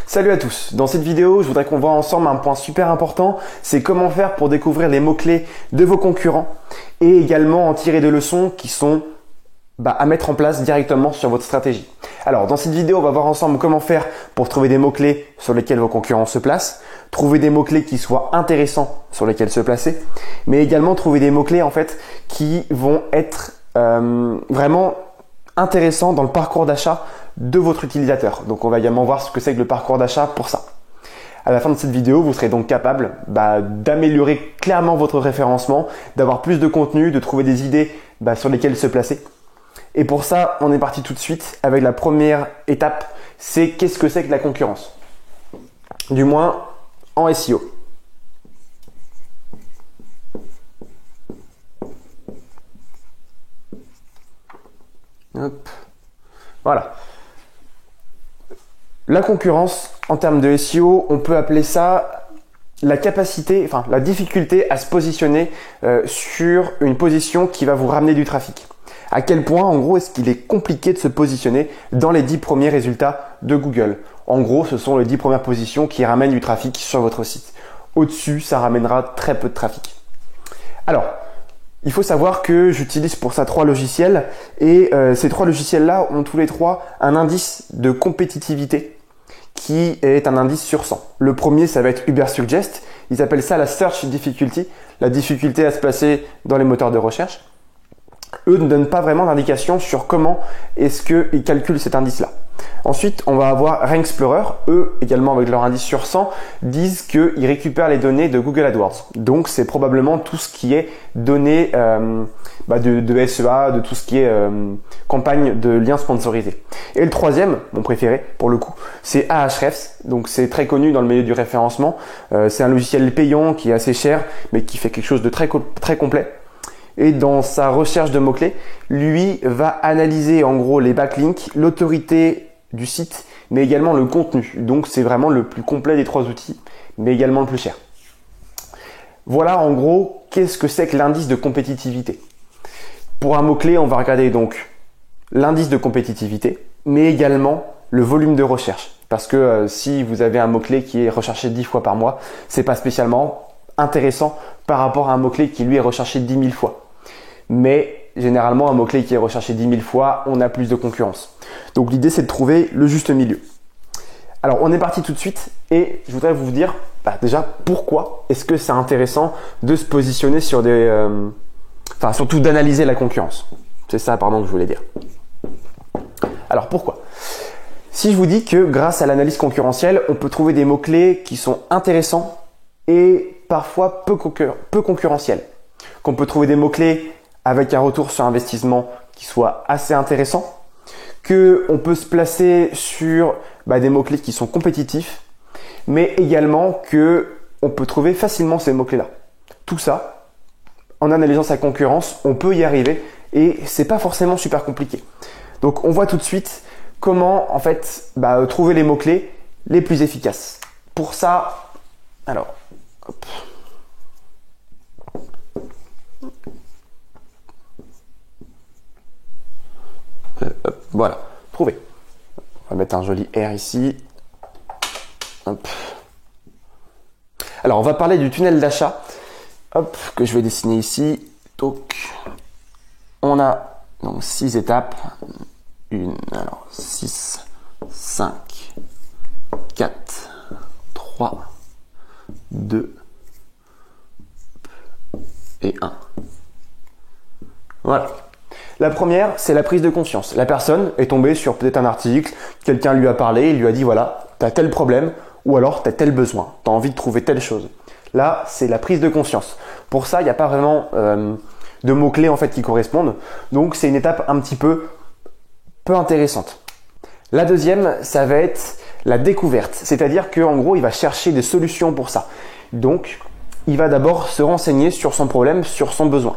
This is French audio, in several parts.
Salut à tous, dans cette vidéo je voudrais qu'on voit ensemble un point super important, c'est comment faire pour découvrir les mots-clés de vos concurrents et également en tirer des leçons qui sont à mettre en place directement sur votre stratégie. Alors dans cette vidéo on va voir ensemble comment faire pour trouver des mots-clés sur lesquels vos concurrents se placent, trouver des mots-clés qui soient intéressants sur lesquels se placer, mais également trouver des mots-clés en fait qui vont être vraiment intéressants dans le parcours d'achat de votre utilisateur. Donc on va également voir ce que c'est que le parcours d'achat pour ça. À la fin de cette vidéo, vous serez donc capable d'améliorer clairement votre référencement, d'avoir plus de contenu, de trouver des idées sur lesquelles se placer. Et pour ça, on est parti tout de suite avec la première étape, c'est qu'est-ce que c'est que la concurrence? Du moins en SEO. Hop. Voilà. La concurrence, en termes de SEO, on peut appeler ça la difficulté à se positionner sur une position qui va vous ramener du trafic. À quel point, en gros, est-ce qu'il est compliqué de se positionner dans les 10 premiers résultats de Google? En gros, ce sont les 10 premières positions qui ramènent du trafic sur votre site. Au-dessus, ça ramènera très peu de trafic. Alors, il faut savoir que j'utilise pour ça 3 logiciels et ces 3 logiciels-là ont tous les 3 un indice de compétitivité qui est un indice sur 100. Le premier, ça va être Ubersuggest. Ils appellent ça la Search Difficulty, la difficulté à se placer dans les moteurs de recherche. Eux ne donnent pas vraiment d'indication sur comment est-ce qu'ils calculent cet indice-là. Ensuite, on va avoir Rank Explorer. Eux, également avec leur indice sur 100, disent qu'ils récupèrent les données de Google AdWords. Donc, c'est probablement tout ce qui est données de SEA, de tout ce qui est campagne de liens sponsorisés. Et le troisième, mon préféré pour le coup, c'est Ahrefs. Donc, c'est très connu dans le milieu du référencement. C'est un logiciel payant qui est assez cher, mais qui fait quelque chose de très complet. Et dans sa recherche de mots-clés, lui va analyser en gros les backlinks, l'autorité du site, mais également le contenu. Donc c'est vraiment le plus complet des 3 outils, mais également le plus cher. Voilà en gros qu'est-ce que c'est que l'indice de compétitivité. Pour un mot-clé, on va regarder donc l'indice de compétitivité, mais également le volume de recherche. Parce que si vous avez un mot-clé qui est recherché 10 fois par mois, c'est pas spécialement intéressant par rapport à un mot-clé qui lui est recherché 10 000 fois. Mais généralement, un mot-clé qui est recherché 10 000 fois, on a plus de concurrence. Donc l'idée, c'est de trouver le juste milieu. Alors, on est parti tout de suite et je voudrais vous dire déjà pourquoi est-ce que c'est intéressant de se positionner sur des... surtout d'analyser la concurrence. C'est ça, pardon, que je voulais dire. Alors, pourquoi? Si je vous dis que grâce à l'analyse concurrentielle, on peut trouver des mots-clés qui sont intéressants et parfois peu concurrentiels, qu'on peut trouver des mots-clés avec un retour sur investissement qui soit assez intéressant, qu'on peut se placer sur des mots-clés qui sont compétitifs, mais également qu'on peut trouver facilement ces mots-clés-là. Tout ça, en analysant sa concurrence, on peut y arriver et c'est pas forcément super compliqué. Donc on voit tout de suite comment en fait trouver les mots-clés les plus efficaces. Pour ça, alors, hop. Voilà, trouver. On va mettre un joli R ici. Hop. Alors, on va parler du tunnel d'achat. Hop, que je vais dessiner ici. Donc, on a donc 6 étapes. 6, 5, 4, 3, 2 et 1. Voilà. La première, c'est la prise de conscience. La personne est tombée sur peut-être un article, quelqu'un lui a parlé, il lui a dit voilà, tu as tel problème ou alors tu as tel besoin, tu as envie de trouver telle chose. Là, c'est la prise de conscience. Pour ça, il n'y a pas vraiment de mots-clés en fait qui correspondent. Donc, c'est une étape un petit peu intéressante. La deuxième, ça va être la découverte. C'est-à-dire qu'en gros, il va chercher des solutions pour ça. Donc, il va d'abord se renseigner sur son problème, sur son besoin.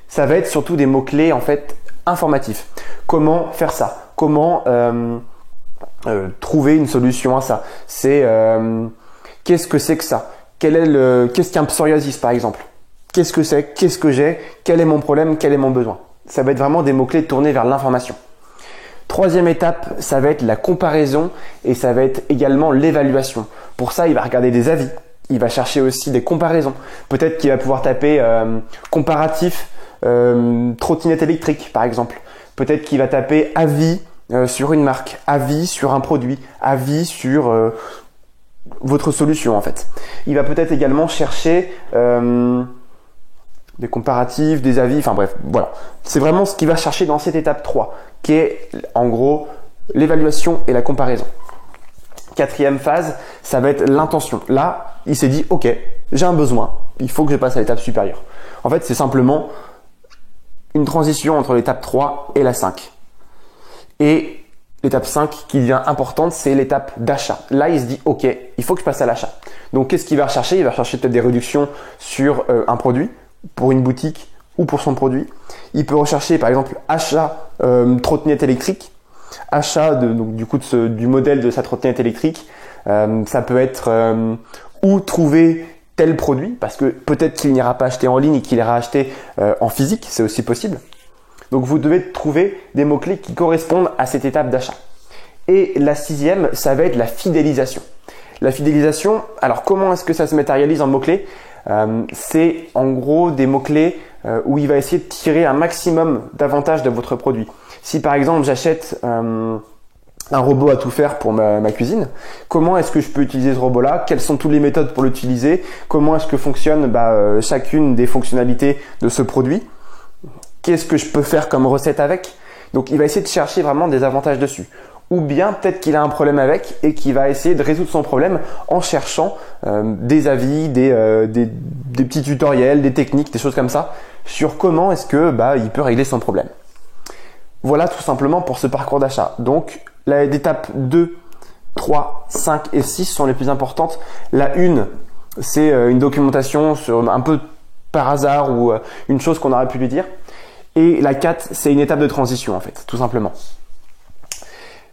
Ça va être surtout des mots-clés en fait informatifs. Comment faire ça? Comment trouver une solution à ça? C'est qu'est-ce que c'est que ça? Qu'est-ce qu'un psoriasis par exemple? Qu'est-ce que c'est? Qu'est-ce que j'ai? Quel est mon problème? Quel est mon besoin? Ça va être vraiment des mots-clés tournés vers l'information. Troisième étape, ça va être la comparaison et ça va être également l'évaluation. Pour ça, il va regarder des avis. Il va chercher aussi des comparaisons. Peut-être qu'il va pouvoir taper comparatif trottinette électrique par exemple. Peut-être qu'il va taper avis sur une marque, avis sur un produit, avis sur votre solution en fait. Il va peut-être également chercher des comparatifs, des avis, enfin bref, voilà. C'est vraiment ce qu'il va chercher dans cette étape 3, qui est en gros l'évaluation et la comparaison. Quatrième phase, ça va être l'intention. Là, il s'est dit, ok, j'ai un besoin, il faut que je passe à l'étape supérieure. En fait, c'est simplement une transition entre l'étape 3 et la 5. Et l'étape 5 qui devient importante, c'est l'étape d'achat. Là, il se dit, ok, il faut que je passe à l'achat. Donc, qu'est-ce qu'il va rechercher? Il va rechercher peut-être des réductions sur un produit, pour une boutique ou pour son produit. Il peut rechercher, par exemple, achat trottinette électrique, achat donc, du coup du modèle de sa trottinette électrique. Ça peut être où trouver tel produit, parce que peut-être qu'il n'ira pas acheter en ligne et qu'il ira acheter en physique, c'est aussi possible. Donc vous devez trouver des mots-clés qui correspondent à cette étape d'achat. Et la sixième, ça va être la fidélisation. La fidélisation, alors comment est-ce que ça se matérialise en mots-clés? C'est en gros des mots-clés où il va essayer de tirer un maximum d'avantages de votre produit. Si par exemple j'achète un robot à tout faire pour ma cuisine, comment est-ce que je peux utiliser ce robot-là? Quelles sont toutes les méthodes pour l'utiliser? Comment est-ce que fonctionne chacune des fonctionnalités de ce produit? Qu'est-ce que je peux faire comme recette avec? Donc il va essayer de chercher vraiment des avantages dessus. Ou bien peut-être qu'il a un problème avec et qu'il va essayer de résoudre son problème en cherchant des avis, des petits tutoriels, des techniques, des choses comme ça sur comment est-ce que il peut régler son problème. Voilà tout simplement pour ce parcours d'achat. Donc les étapes 2, 3, 5 et 6 sont les plus importantes. La 1, c'est une documentation sur un peu par hasard ou une chose qu'on aurait pu lui dire. Et la 4, c'est une étape de transition en fait, tout simplement.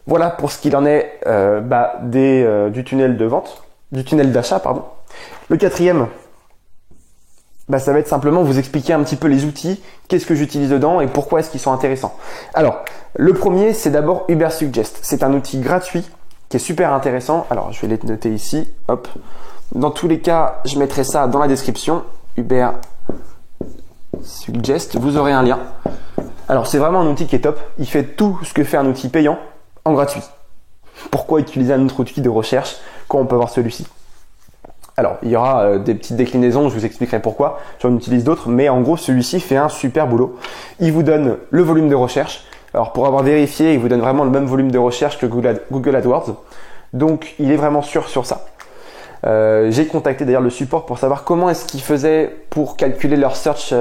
Voilà pour ce qu'il en est du tunnel de vente, du tunnel d'achat, pardon. Le quatrième, ça va être simplement vous expliquer un petit peu les outils, qu'est-ce que j'utilise dedans et pourquoi est-ce qu'ils sont intéressants. Alors, le premier, c'est d'abord Ubersuggest. C'est un outil gratuit qui est super intéressant. Alors, je vais les noter ici. Hop. Dans tous les cas, je mettrai ça dans la description. Ubersuggest, vous aurez un lien. Alors, c'est vraiment un outil qui est top. Il fait tout ce que fait un outil payant en gratuit. Pourquoi utiliser un autre outil de recherche quand on peut avoir celui-ci? Alors, il y aura des petites déclinaisons, je vous expliquerai pourquoi. J'en utilise d'autres, mais en gros, celui-ci fait un super boulot. Il vous donne le volume de recherche. Alors, pour avoir vérifié, il vous donne vraiment le même volume de recherche que Google AdWords. Donc, il est vraiment sûr sur ça. J'ai contacté d'ailleurs le support pour savoir comment est-ce qu'ils faisaient pour calculer leur search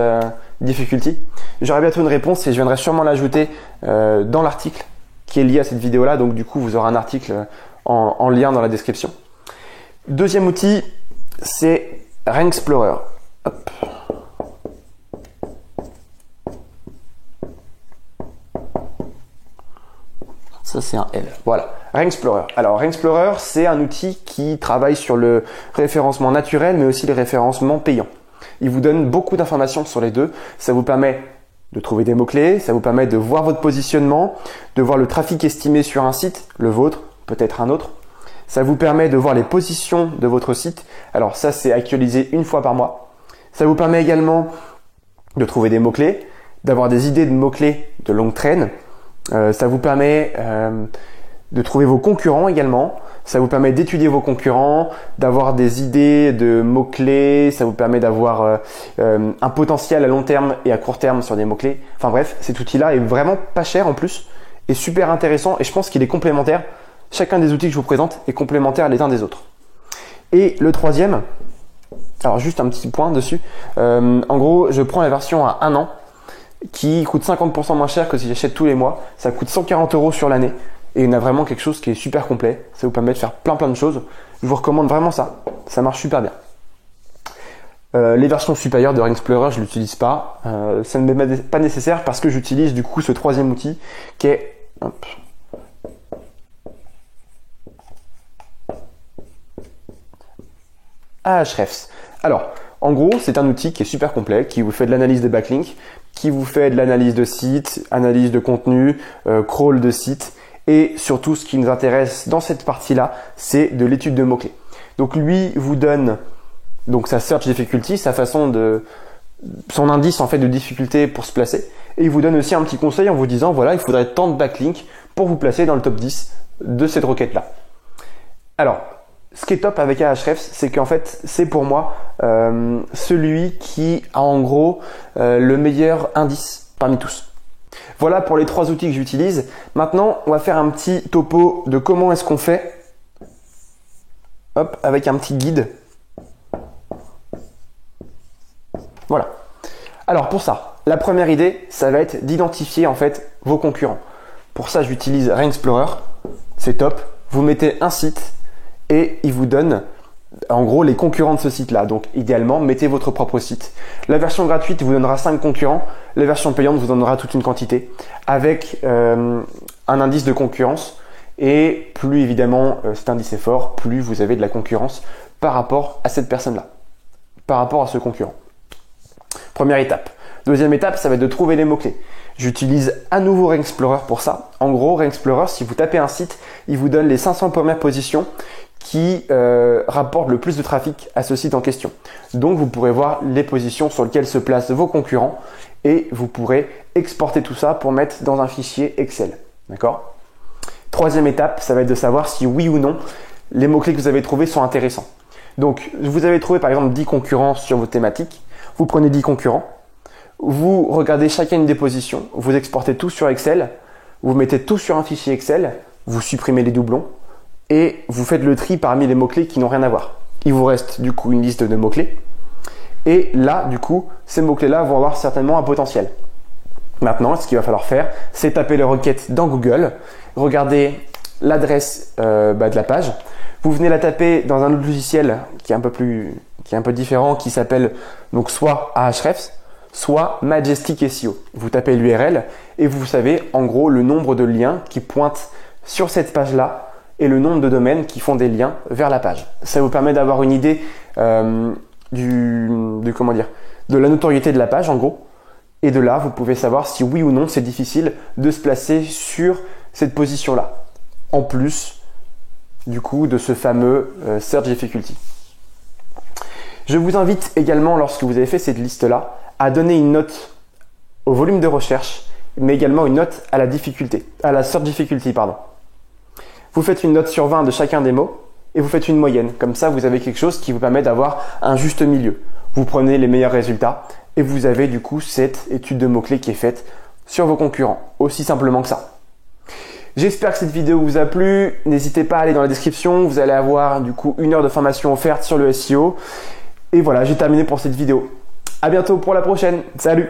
difficulty. J'aurai bientôt une réponse et je viendrai sûrement l'ajouter dans l'article qui est lié à cette vidéo-là. Donc, du coup, vous aurez un article en lien dans la description. Deuxième outil, c'est Rank-Explorer. Hop. Ça, c'est un L. Voilà. Rank-Explorer. Alors, Rank-Explorer, c'est un outil qui travaille sur le référencement naturel, mais aussi le référencement payant. Il vous donne beaucoup d'informations sur les deux. Ça vous permet de trouver des mots-clés, ça vous permet de voir votre positionnement, de voir le trafic estimé sur un site, le vôtre, peut-être un autre. Ça vous permet de voir les positions de votre site. Alors ça, c'est actualisé une fois par mois. Ça vous permet également de trouver des mots-clés, d'avoir des idées de mots-clés de longue traîne. Ça vous permet de trouver vos concurrents également. Ça vous permet d'étudier vos concurrents, d'avoir des idées de mots-clés. Ça vous permet d'avoir un potentiel à long terme et à court terme sur des mots-clés. Enfin bref, cet outil-là est vraiment pas cher en plus et super intéressant et je pense qu'il est complémentaire. Chacun des outils que je vous présente est complémentaire les uns des autres. Et le troisième, alors juste un petit point dessus. En gros, je prends la version à 1 an qui coûte 50% moins cher que si j'achète tous les mois. Ça coûte 140 € sur l'année et on a vraiment quelque chose qui est super complet. Ça vous permet de faire plein de choses. Je vous recommande vraiment ça. Ça marche super bien. Les versions supérieures de Rank-Explorer, je l'utilise pas. Ça ne m'est pas nécessaire parce que j'utilise du coup ce troisième outil qui est Ahrefs. Alors, en gros, c'est un outil qui est super complet, qui vous fait de l'analyse de backlinks, qui vous fait de l'analyse de site, analyse de contenu, crawl de site, Et surtout, ce qui nous intéresse dans cette partie-là, c'est de l'étude de mots-clés. Donc lui vous donne donc sa search difficulty, sa façon de son indice en fait de difficulté pour se placer. Et il vous donne aussi un petit conseil en vous disant voilà, il faudrait tant de backlinks pour vous placer dans le top 10 de cette requête-là. Alors, ce qui est top avec Ahrefs, c'est qu'en fait, c'est pour moi celui qui a en gros le meilleur indice parmi tous. Voilà pour les 3 outils que j'utilise. Maintenant, on va faire un petit topo de comment est-ce qu'on fait. Hop, avec un petit guide. Voilà. Alors pour ça, la première idée, ça va être d'identifier en fait vos concurrents. Pour ça, j'utilise Rank Explorer. C'est top. Vous mettez un site et il vous donne en gros les concurrents de ce site-là. Donc idéalement, mettez votre propre site. La version gratuite vous donnera 5 concurrents. La version payante vous donnera toute une quantité avec un indice de concurrence. Et plus évidemment cet indice est fort, plus vous avez de la concurrence par rapport à cette personne-là, par rapport à ce concurrent. Première étape. Deuxième étape, ça va être de trouver les mots-clés. J'utilise à nouveau Rank Explorer pour ça. En gros, Rank Explorer, si vous tapez un site, il vous donne les 500 premières positions qui rapportent le plus de trafic à ce site en question. Donc, vous pourrez voir les positions sur lesquelles se placent vos concurrents et vous pourrez exporter tout ça pour mettre dans un fichier Excel. D'accord ? Troisième étape, ça va être de savoir si oui ou non les mots-clés que vous avez trouvés sont intéressants. Donc, vous avez trouvé par exemple 10 concurrents sur vos thématiques. Vous prenez 10 concurrents. Vous regardez chacune des positions. Vous exportez tout sur Excel. Vous mettez tout sur un fichier Excel. Vous supprimez les doublons. Et vous faites le tri parmi les mots-clés qui n'ont rien à voir. Il vous reste du coup une liste de mots-clés. Et là, du coup, ces mots-clés-là vont avoir certainement un potentiel. Maintenant, ce qu'il va falloir faire, c'est taper les requêtes dans Google. Regardez l'adresse de la page. Vous venez la taper dans un autre logiciel qui est un peu différent, qui s'appelle donc soit Ahrefs, soit Majestic SEO. Vous tapez l'URL et vous savez en gros le nombre de liens qui pointent sur cette page-là et le nombre de domaines qui font des liens vers la page. Ça vous permet d'avoir une idée de la notoriété de la page en gros. Et de là, vous pouvez savoir si oui ou non c'est difficile de se placer sur cette position-là. En plus, du coup, de ce fameux Search Difficulty. Je vous invite également, lorsque vous avez fait cette liste-là, à donner une note au volume de recherche, mais également une note à la difficulté, à la Search Difficulty, pardon. Vous faites une note sur 20 de chacun des mots et vous faites une moyenne. Comme ça, vous avez quelque chose qui vous permet d'avoir un juste milieu. Vous prenez les meilleurs résultats et vous avez du coup cette étude de mots-clés qui est faite sur vos concurrents. Aussi simplement que ça. J'espère que cette vidéo vous a plu. N'hésitez pas à aller dans la description. Vous allez avoir du coup 1 heure de formation offerte sur le SEO. Et voilà, j'ai terminé pour cette vidéo. À bientôt pour la prochaine. Salut!